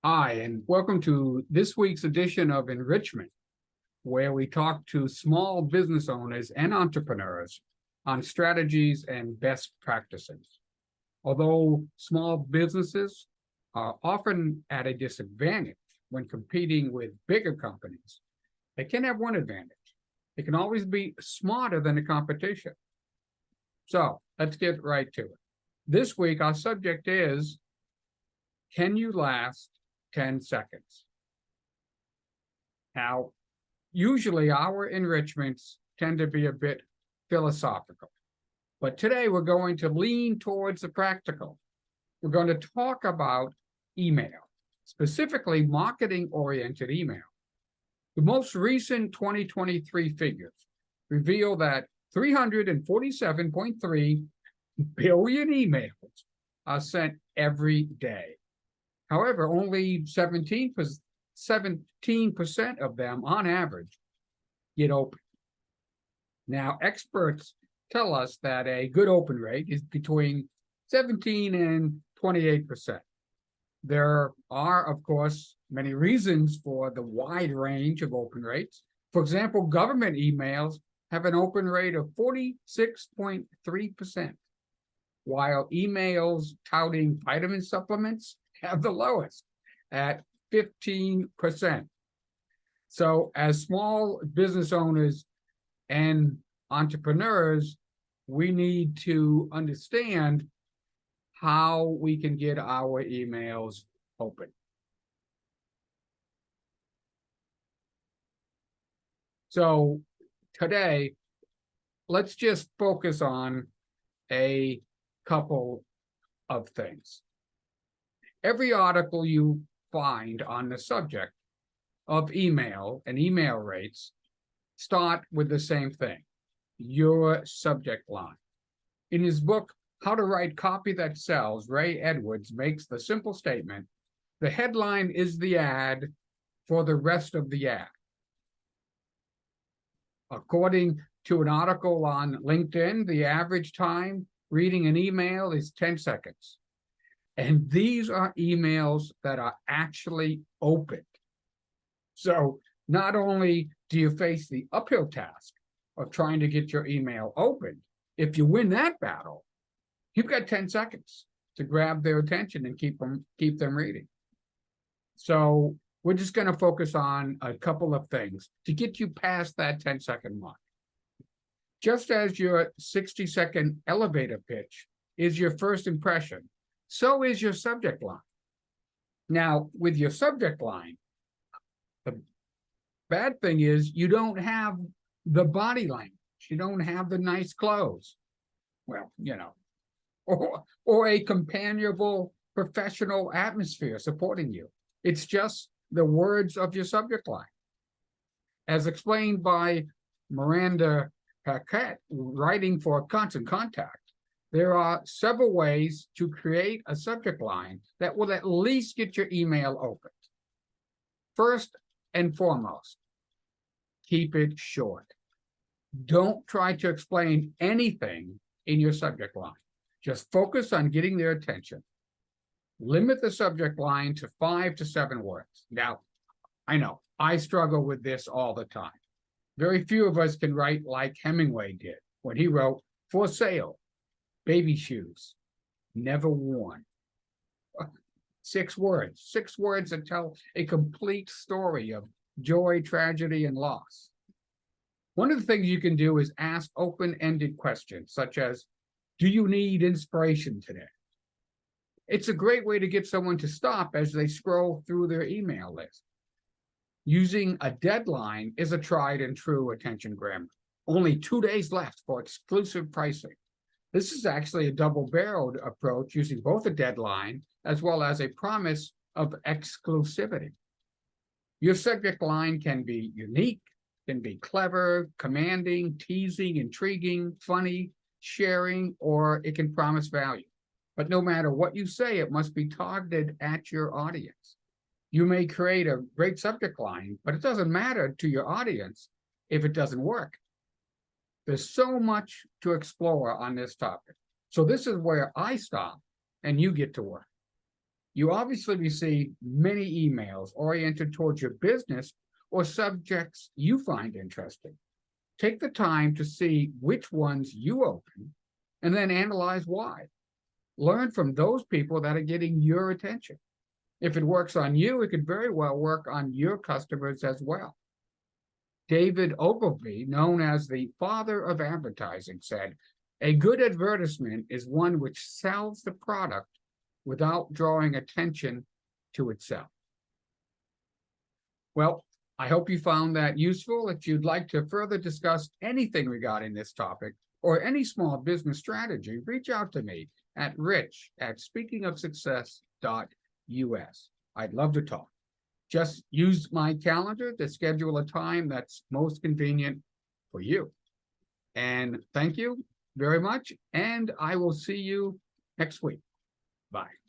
Hi, and welcome to this week's edition of Enrichment, where we talk to small business owners and entrepreneurs on strategies and best practices. Although small businesses are often at a disadvantage when competing with bigger companies, they can have one advantage. They can always be smarter than the competition. So let's get right to it. This week, our subject is, can you last 10 seconds? Now, usually our enrichments tend to be a bit philosophical, but today we're going to lean towards the practical. We're going to talk about email, specifically marketing-oriented email. The most recent 2023 figures reveal that 347.3 billion emails are sent every day. However, only 17% of them, on average, get open. Now, experts tell us that a good open rate is between 17 and 28%. There are, of course, many reasons for the wide range of open rates. For example, government emails have an open rate of 46.3%, while emails touting vitamin supplements have the lowest at 15%. So as small business owners and entrepreneurs, we need to understand how we can get our emails open. So today, let's just focus on a couple of things. Every article you find on the subject of email and email rates start with the same thing, your subject line. In his book, How to Write Copy That Sells, Ray Edwards makes the simple statement, the headline is the ad for the rest of the ad. According to an article on LinkedIn, the average time reading an email is 10 seconds. And these are emails that are actually opened. So not only do you face the uphill task of trying to get your email open, if you win that battle, you've got 10 seconds to grab their attention and keep them reading. So we're just going to focus on a couple of things to get you past that 10-second mark. Just as your 60-second elevator pitch is your first impression, so is your subject line. Now, with your subject line, the bad thing is you don't have the body language. You don't have the nice clothes. Well, or a companionable professional atmosphere supporting you. It's just the words of your subject line. As explained by Miranda Paquette, writing for Constant Contact, there are several ways to create a subject line that will at least get your email opened. First and foremost, keep it short. Don't try to explain anything in your subject line. Just focus on getting their attention. Limit the subject line to 5 to 7 words. Now, I know, I struggle with this all the time. Very few of us can write like Hemingway did when he wrote, "For sale, baby shoes, never worn." 6 words that tell a complete story of joy, tragedy, and loss. One of the things you can do is ask open-ended questions, such as, do you need inspiration today? It's a great way to get someone to stop as they scroll through their email list. Using a deadline is a tried and true attention grammar. Only 2 days left for exclusive pricing. This is actually a double-barreled approach using both a deadline as well as a promise of exclusivity. Your subject line can be unique, can be clever, commanding, teasing, intriguing, funny, sharing, or it can promise value. But no matter what you say, it must be targeted at your audience. You may create a great subject line, but it doesn't matter to your audience if it doesn't work. There's so much to explore on this topic. So this is where I stop and you get to work. You obviously receive many emails oriented towards your business or subjects you find interesting. Take the time to see which ones you open and then analyze why. Learn from those people that are getting your attention. If it works on you, it could very well work on your customers as well. David Ogilvy, known as the father of advertising, said, "A good advertisement is one which sells the product without drawing attention to itself." Well, I hope you found that useful. If you'd like to further discuss anything regarding this topic or any small business strategy, reach out to me at rich@speakingofsuccess.us. I'd love to talk. Just use my calendar to schedule a time that's most convenient for you. And thank you very much. And I will see you next week. Bye.